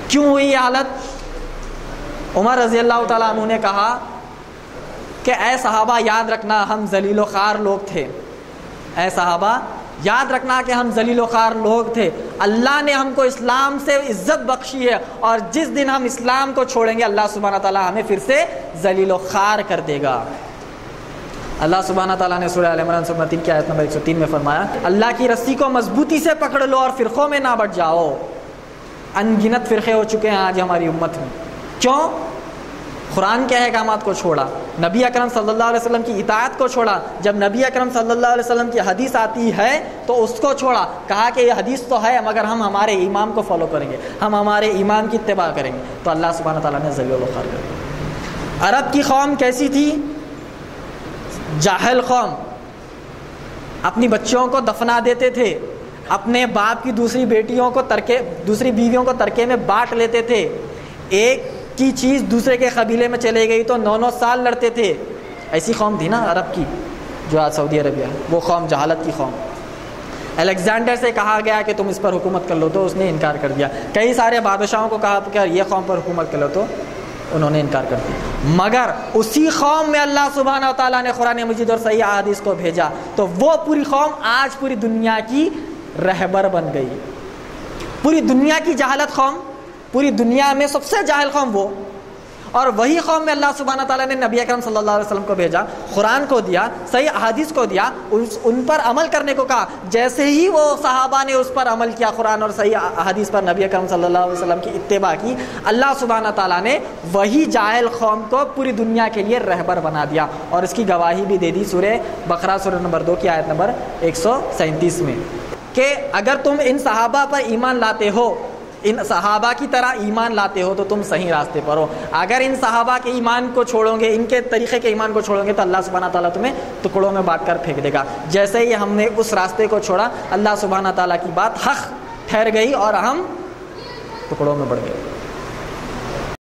کیوں ہوئی یہ حالت؟ عمر رضی اللہ تعالیٰ عنہ نے کہا کہ اے صحابہ یاد رکھنا ہم ذلیل و خوار لوگ تھے، اے صحابہ یاد رکھنا کہ ہم ذلیل و خوار لوگ تھے، اللہ نے ہم کو اسلام سے عزت بخشی ہے، اور جس دن ہم اسلام کو چھوڑیں گے اللہ سبحانہ تعالیٰ ہمیں پھر سے ذلیل و خوار کر دے گا۔ اللہ سبحانہ تعالیٰ نے سورہ آل عمران سورہ 3 کی آیت نمبر 103 میں فرمایا اللہ کی رسی کو مضبوطی سے پکڑ لو اور فرقوں میں نہ بٹ جاؤ۔ ان گنت فرقے ہو چکے ہیں آج ہماری امت میں، کیوں؟ قرآن کے احکامات کو چھوڑا، نبی اکرم صلی اللہ علیہ وسلم کی اطاعت کو چھوڑا، جب نبی اکرم صلی اللہ علیہ وسلم کی حدیث آتی ہے تو اس کو چھوڑا، کہا کہ یہ حدیث تو ہے مگر ہم ہمارے امام کو فالو کریں گے، ہم ہمارے امام کی اتباع کریں گے، تو اللہ سبحانہ تعالیٰ نے ذلیل و خوار کر دیا۔ عرب کی قوم کیسی تھی؟ جاہل قوم، اپنی بچوں کو دفنا دیتے تھے، اپنے باپ کی دوسری بیویوں کو ترکے میں بانٹ لیتے تھے، ایک کی چیز دوسرے کے قبیلے میں چلے گئی تو 9 سال لڑتے تھے۔ ایسی قوم تھی نا عرب کی جو آج سعودی عربیہ ہے، وہ قوم جہالت کی قوم۔ الیگزینڈر سے کہا گیا کہ تم اس پر حکومت کر لو تو اس نے انکار کر دیا، کئی سارے بادشاہوں کو کہا کہ یہ قوم پر حکومت کر لو تو انہوں نے انکار کر دیا، مگر اسی قوم میں اللہ سبحانہ تعالیٰ نے قرآن مجید اور صحیح احادیث کو بھیجا تو وہ پوری قوم آج پوری دنیا کی رہبر بن گئی۔ پوری دنیا کی جہالت قوم، پوری دنیا میں سب سے جاہل قوم وہ، اور وہی قوم میں اللہ سبحانہ تعالیٰ نے نبی اکرم صلی اللہ علیہ وسلم کو بھیجا، قرآن کو دیا، صحیح احادیث کو دیا، ان پر عمل کرنے کو کہا۔ جیسے ہی وہ صحابہ نے اس پر عمل کیا، قرآن اور صحیح احادیث پر نبی اکرم صلی اللہ علیہ وسلم کی اتباع کی، اللہ سبحانہ تعالیٰ نے وہی جاہل قوم کو پوری دنیا کے لیے رہبر بنا دیا، اور اس کی گواہی بھی دے دی سورہ بقرہ سورہ نمبر 2 کی آیت نمبر 137 میں، کہ اگر تم ان صحابہ پر ایمان لاتے ہو، ان صحابہ کی طرح ایمان لاتے ہو تو تم صحیح راستے پر ہو، اگر ان صحابہ کے ایمان کو چھوڑو گے، ان کے طریقے کے ایمان کو چھوڑو گے تو اللہ سبحانہ تعالیٰ تمہیں ٹکڑوں میں بانٹ کر پھینک دے گا۔ جیسے ہی ہم نے اس راستے کو چھوڑا، اللہ سبحانہ تعالیٰ کی بات حق ٹھہر گئی اور ہم ٹکڑوں میں بڑھ گئے۔